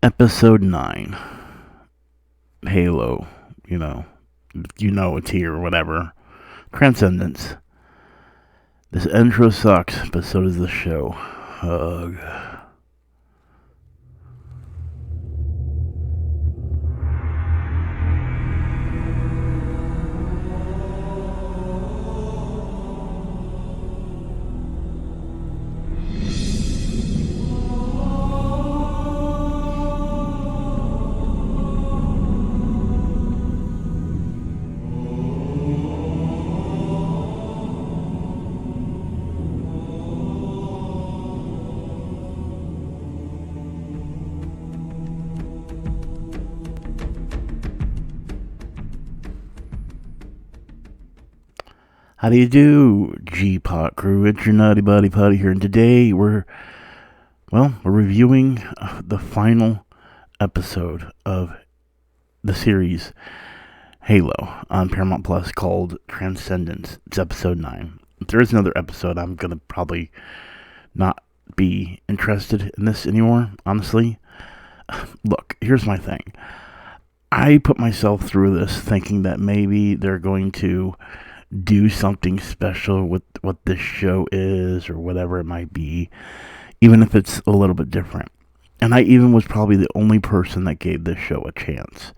Episode 9. Halo. It's here or whatever. Transcendence. This intro sucks, but so does the show. Ugh. How do you do, G-Pot crew? It's your Naughty Body Potty here, and today we're reviewing the final episode of the series Halo on Paramount Plus called Transcendence. It's episode 9. If there is another episode, I'm going to probably not be interested in this anymore, honestly. Look, here's my thing. I put myself through this thinking that maybe they're going to do something special with what this show is or whatever it might be, even if it's a little bit different. And I even was probably the only person that gave this show a chance,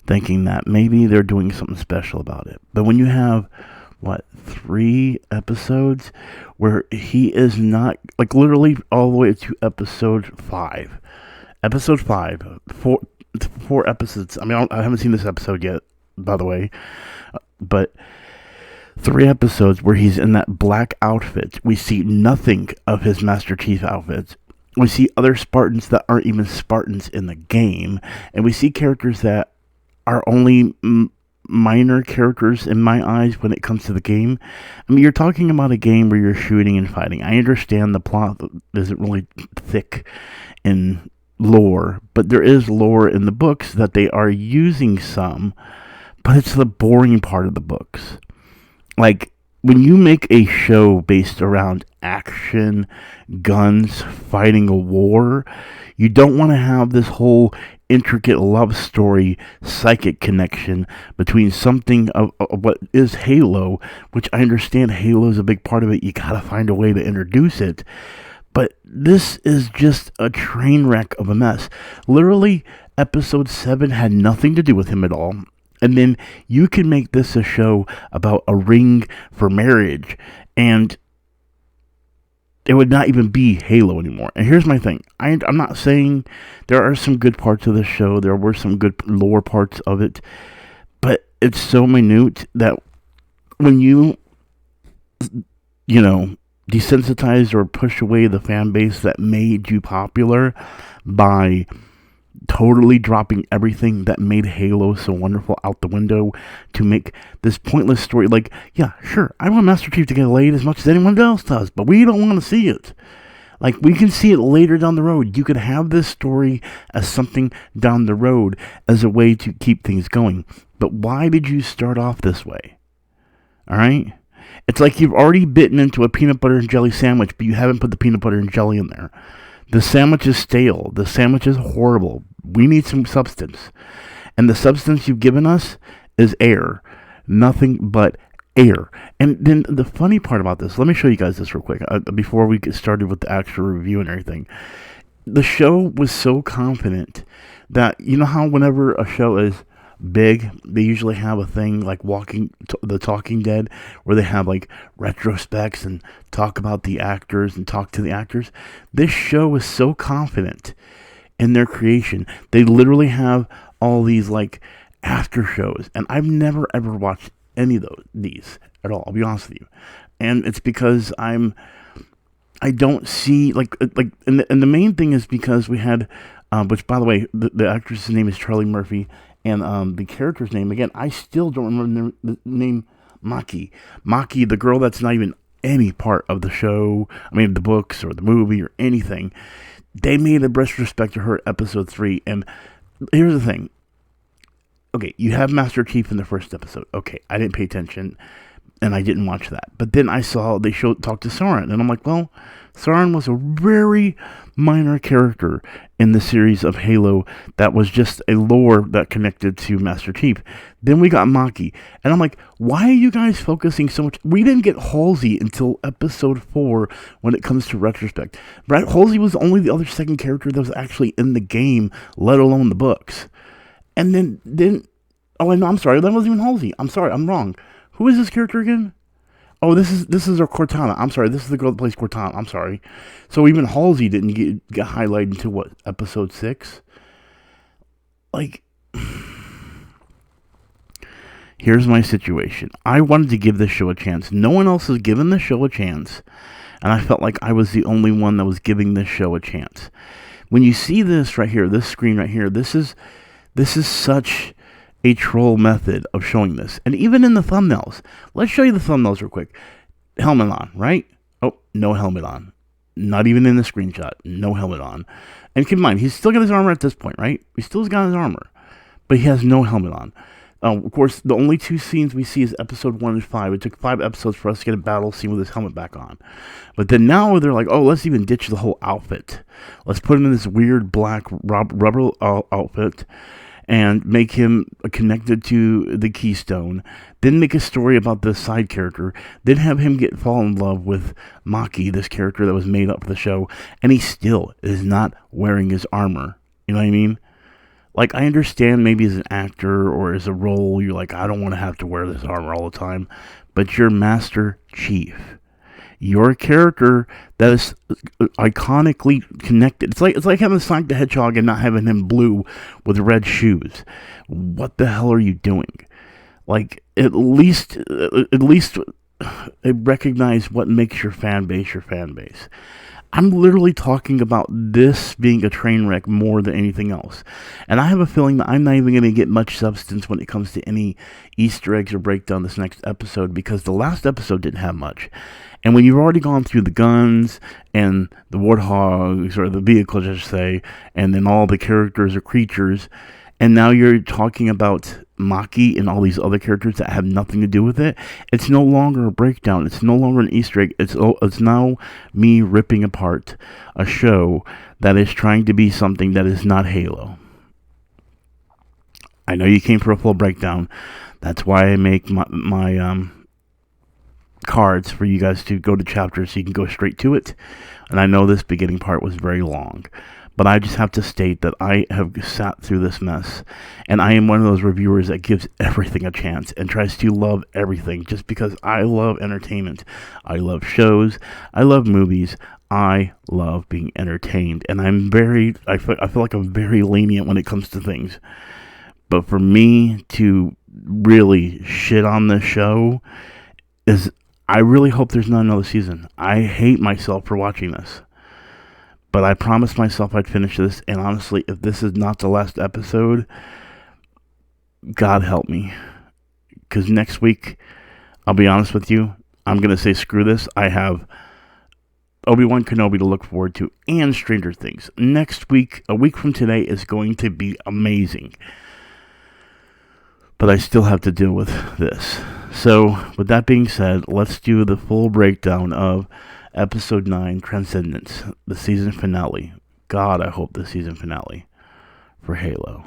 thinking that maybe they're doing something special about it. But when you have, 3 episodes where he is not, literally all the way to episode 5. Episode 5, four episodes. I mean, I haven't seen this episode yet, by the way, but 3 episodes where he's in that black outfit. We see nothing of his Master Chief outfits. We see other Spartans that aren't even Spartans in the game. And we see characters that are only minor characters in my eyes when it comes to the game. I mean, you're talking about a game where you're shooting and fighting. I understand the plot isn't really thick in lore, but there is lore in the books that they are using some, but it's the boring part of the books. When you make a show based around action, guns, fighting a war, you don't want to have this whole intricate love story, psychic connection between something of what is Halo, which I understand Halo is a big part of it. You gotta find a way to introduce it. But this is just a train wreck of a mess. Literally, episode 7 had nothing to do with him at all. And then you can make this a show about a ring for marriage, and it would not even be Halo anymore. And here's my thing. I'm not saying there are some good parts of the show. There were some good lore parts of it. But it's so minute that when you desensitize or push away the fan base that made you popular by totally dropping everything that made Halo so wonderful out the window to make this pointless story. Yeah, sure, I want Master Chief to get laid as much as anyone else does, but we don't want to see it. We can see it later down the road. You could have this story as something down the road as a way to keep things going. But why did you start off this way? Alright? It's like you've already bitten into a peanut butter and jelly sandwich, but you haven't put the peanut butter and jelly in there. The sandwich is stale. The sandwich is horrible. We need some substance. And the substance you've given us is air. Nothing but air. And then the funny part about this, let me show you guys this real quick, before we get started with the actual review and everything. The show was so confident that, you know how whenever a show is big, they usually have a thing like the Talking Dead, where they have retrospects and talk about the actors and talk to the actors. This show is so confident in their creation. They literally have all these after shows, and I've never ever watched any of these at all, I'll be honest with you. And it's because I don't see and the main thing is because we had which, by the way, the actress's name is Charlie Murphy. And the character's name, again, I still don't remember the name. Maki. Maki, the girl that's not even any part of the show, the books or the movie or anything. They made a retrospect to her episode 3. And here's the thing. Okay, you have Master Chief in the first episode. Okay, I didn't pay attention. and I didn't watch that. But then I saw they talked to Sauron, and I'm like, well, Sauron was a very minor character in the series of Halo that was just a lore that connected to Master Chief. Then we got Maki, and I'm like, why are you guys focusing so much? We didn't get Halsey until episode 4 when it comes to retrospect. Right? Halsey was only the other second character that was actually in the game, let alone the books. And then oh, no, I'm sorry, that wasn't even Halsey. I'm sorry, I'm wrong. Who is this character again? Oh, this is our Cortana. I'm sorry, this is the girl that plays Cortana. I'm sorry. So even Halsey didn't get highlighted until what, episode 6? Like, here's my situation. I wanted to give this show a chance. No one else has given this show a chance, and I felt like I was the only one that was giving this show a chance. When you see this right here, this screen right here, this is such a troll method of showing this. And even in the thumbnails, let's show you the thumbnails real quick. Helmet on, right? Oh, no helmet on. Not even in the screenshot. No helmet on. And keep in mind, he's still got his armor at this point, right? He still's got his armor, but he has no helmet on. Of course, the only 2 scenes we see is episode 1 and 5. It took 5 episodes for us to get a battle scene with his helmet back on. But then now they're like, oh, let's even ditch the whole outfit. Let's put him in this weird black rubber outfit and make him connected to the Keystone, then make a story about this side character, then have him fall in love with Maki, this character that was made up for the show, and he still is not wearing his armor. You know what I mean? Like, I understand maybe as an actor or as a role, you're like, I don't want to have to wear this armor all the time, but you're Master Chief. Your character that is iconically connected. It's like having Sonic the Hedgehog and not having him blue with red shoes. What the hell are you doing? Like, at least recognize what makes your fan base your fan base. I'm literally talking about this being a train wreck more than anything else. And I have a feeling that I'm not even going to get much substance when it comes to any Easter eggs or breakdown this next episode, because the last episode didn't have much. And when you've already gone through the guns and the warthogs, or the vehicles, I should say, and then all the characters or creatures, and now you're talking about Maki and all these other characters that have nothing to do with it, it's no longer a breakdown. It's no longer an Easter egg. It's now me ripping apart a show that is trying to be something that is not Halo. I know you came for a full breakdown. That's why I make my cards for you guys to go to chapters so you can go straight to it. And I know this beginning part was very long, but I just have to state that I have sat through this mess, and I am one of those reviewers that gives everything a chance and tries to love everything just because I love entertainment. I love shows. I love movies. I love being entertained, and I feel like I'm very lenient when it comes to things. But for me to really shit on this show I really hope there's not another season. I hate myself for watching this. But I promised myself I'd finish this, and honestly, if this is not the last episode, God help me. Because next week, I'll be honest with you, I'm going to say screw this. I have Obi-Wan Kenobi to look forward to, and Stranger Things. Next week, a week from today, is going to be amazing. But I still have to deal with this. So, with that being said, let's do the full breakdown of Episode 9, Transcendence, the season finale. God, I hope the season finale for Halo.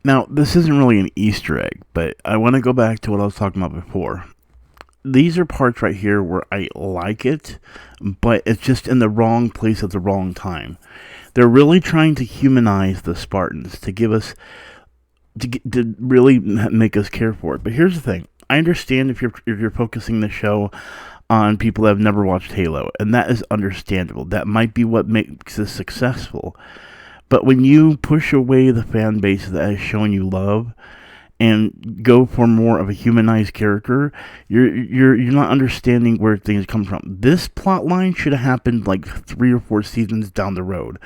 Now, this isn't really an Easter egg, but I want to go back to what I was talking about before. These are parts right here where I like it, but it's just in the wrong place at the wrong time. They're really trying to humanize the Spartans, to give us, to really make us care for it. But here's the thing. I understand if you're focusing the show on people that have never watched Halo, and that is understandable. That might be what makes this successful. But when you push away the fan base that has shown you love and go for more of a humanized character, you're not understanding where things come from. This plot line should have happened like 3 or 4 seasons down the road.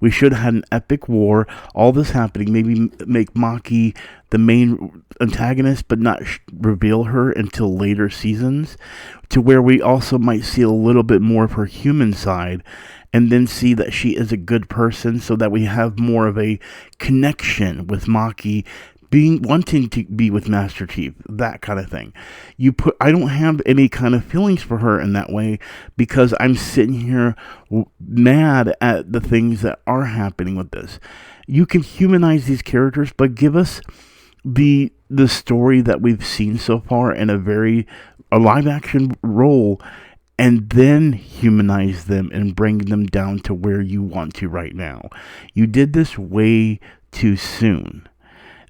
We should have had an epic war, all this happening, maybe make Maki the main antagonist, but not reveal her until later seasons, to where we also might see a little bit more of her human side, and then see that she is a good person, so that we have more of a connection with Maki wanting to be with Master Chief, that kind of thing. I don't have any kind of feelings for her in that way, because I'm sitting here mad at the things that are happening with this. You can humanize these characters, but give us the story that we've seen so far in a live action role, and then humanize them and bring them down to where you want to right now. You did this way too soon.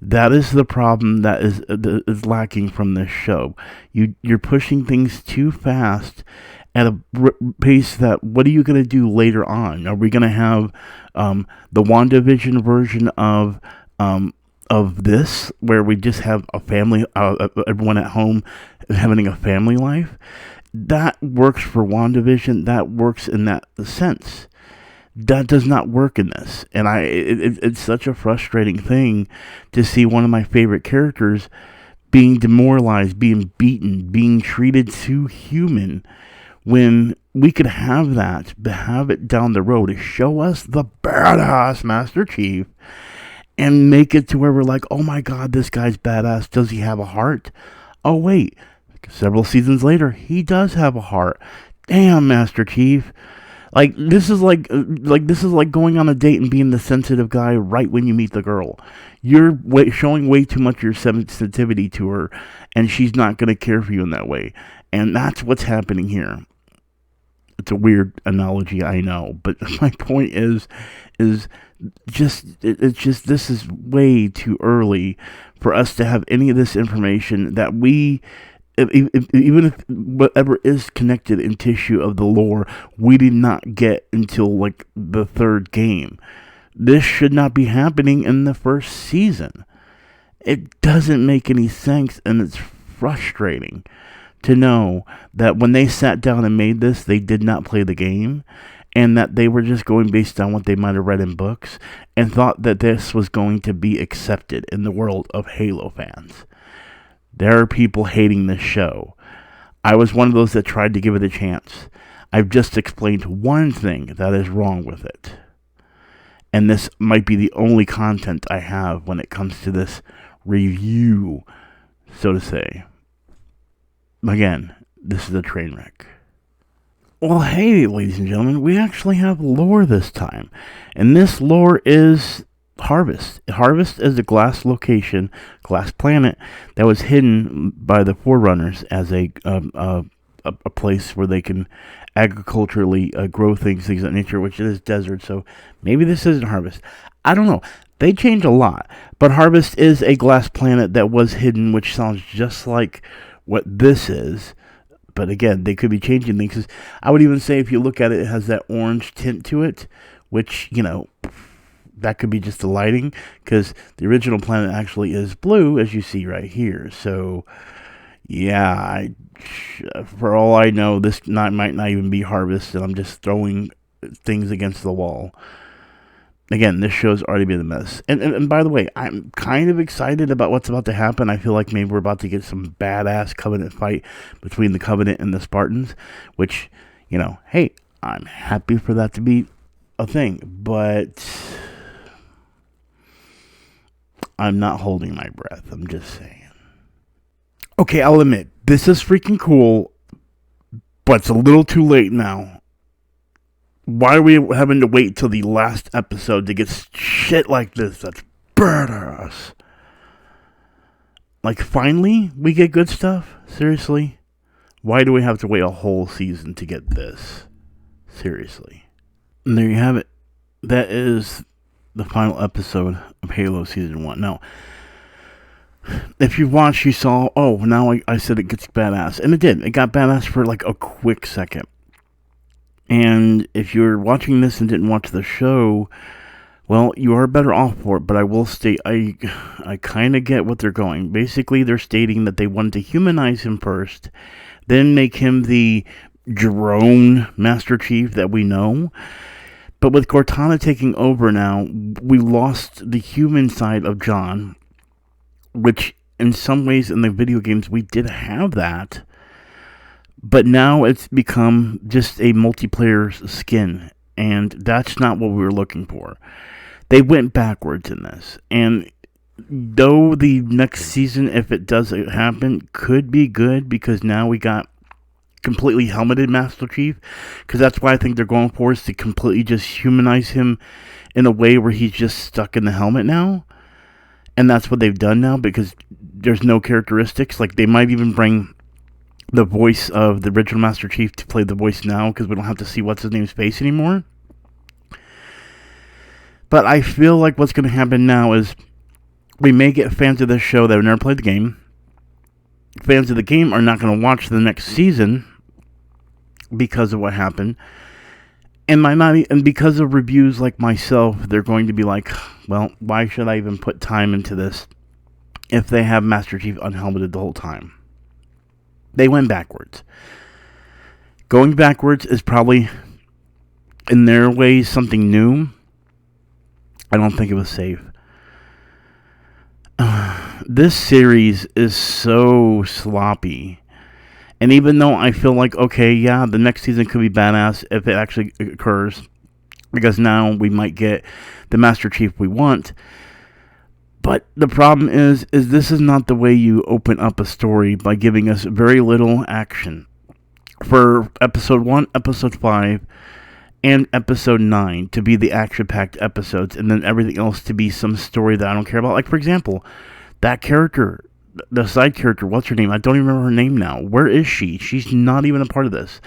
That is the problem that is lacking from this show. You're pushing things too fast at a pace that, what are you going to do later on? Are we going to have the WandaVision version of this, where we just have a family, everyone at home having a family life? That works for WandaVision. That works in that sense. That does not work in this. And it's such a frustrating thing to see one of my favorite characters being demoralized, being beaten, being treated too human, when we could have that, but have it down the road to show us the badass Master Chief, and make it to where we're like, oh my God, this guy's badass. Does he have a heart? Oh wait, several seasons later, he does have a heart. Damn, Master Chief. Like, this is like going on a date and being the sensitive guy right when you meet the girl. You're showing way too much of your sensitivity to her, and she's not going to care for you in that way. And that's what's happening here. It's a weird analogy, I know, but my point is just this is way too early for us to have any of this information that even if whatever is connected in tissue of the lore, we did not get until like the third game. This should not be happening in the first season. It doesn't make any sense, and it's frustrating to know that when they sat down and made this, they did not play the game, and that they were just going based on what they might have read in books, and thought that this was going to be accepted in the world of Halo fans. There are people hating this show. I was one of those that tried to give it a chance. I've just explained one thing that is wrong with it. And this might be the only content I have when it comes to this review, so to say. Again, this is a train wreck. Well, hey, ladies and gentlemen, we actually have lore this time. And this lore is Harvest. Harvest is a glass planet that was hidden by the Forerunners as a place where they can agriculturally grow things of that nature, which is desert. So maybe this isn't Harvest. I don't know. They change a lot. But Harvest is a glass planet that was hidden, which sounds just like what this is. But again, they could be changing things. I would even say, if you look at it, it has that orange tint to it, which, that could be just the lighting, because the original planet actually is blue, as you see right here. So, yeah, for all I know, this might not even be Harvest, and I'm just throwing things against the wall. Again, this show's already been a mess. And by the way, I'm kind of excited about what's about to happen. I feel like maybe we're about to get some badass Covenant fight between the Covenant and the Spartans, which, hey, I'm happy for that to be a thing, but I'm not holding my breath. I'm just saying. Okay, I'll admit, this is freaking cool, but it's a little too late now. Why are we having to wait till the last episode to get shit like this? That's badass. Like, finally, we get good stuff? Seriously? Why do we have to wait a whole season to get this? Seriously. And there you have it. That is the final episode of Halo Season 1. Now, if you watched, you saw, now I said it gets badass. And it did. It got badass for like a quick second. And if you're watching this and didn't watch the show, well, you are better off for it. But I will state, I kind of get what they're going. Basically, they're stating that they wanted to humanize him first, then make him the drone Master Chief that we know. But with Cortana taking over now, we lost the human side of John, which in some ways in the video games we did have that. But now it's become just a multiplayer skin, and that's not what we were looking for. They went backwards in this, and Though the next season, if it does happen, could be good because now we got completely helmeted Master Chief. Because that's why I think they're going for is to completely just humanize him in a way where he's just stuck in the helmet now. And that's what they've done now because there's no characteristics. Like, they might even bring the voice of the original Master Chief to play the voice now because we don't have to see what's his name's face anymore. But I feel like what's going to happen now is we may get fans of this show that have never played the game. Fans of the game are not going to watch the next season because of what happened. And because of reviews like myself, they're going to be like, well, why should I even put time into this if they have Master Chief unhelmeted the whole time? They went backwards. Going backwards is probably, in their ways, something new. I don't think it was safe. This series is so sloppy. And even though I feel like, okay, yeah, the next season could be badass if it actually occurs, because now we might get the Master Chief we want. But the problem is this is not the way you open up a story by giving us very little action. For episode 1, episode 5, and episode 9 to be the action-packed episodes, and then everything else to be some story that I don't care about. Like, for example, that character, the side character, what's her name? I don't even remember her name now. Where is she? She's not even a part of this.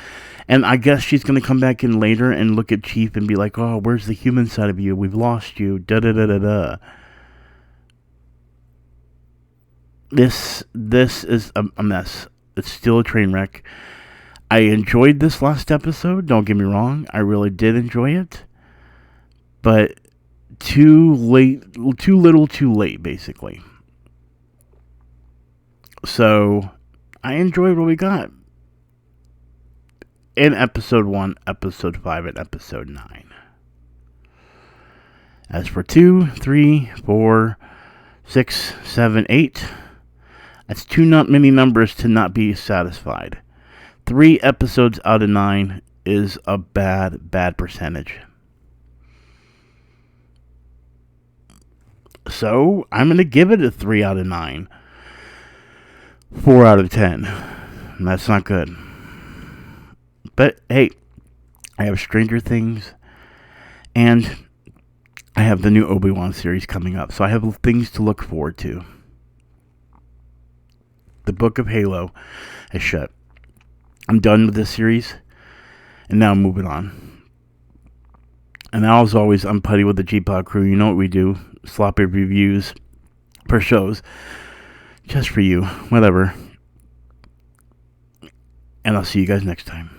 And I guess she's going to come back in later and look at Chief and be like, oh, where's the human side of you? We've lost you. Da-da-da-da-da. This is a mess. It's still a train wreck. I enjoyed this last episode. Don't get me wrong. I really did enjoy it. But too little too late, basically. So, I enjoyed what we got in episode 1, episode 5, and episode 9. As for 2, 3, 4, 6, 7, 8, that's too not many numbers to not be satisfied. 3 episodes out of 9 is a bad percentage. So, I'm going to give it a 3 out of 9. 4 out of 10. That's not good. But, hey, I have Stranger Things, and I have the new Obi-Wan series coming up, so I have things to look forward to. The Book of Halo is shut. I'm done with this series, and now I'm moving on. And now, as always, I'm Putty with the G-Pod crew. You know what we do. Sloppy reviews for shows. Just for you. Whatever. And I'll see you guys next time.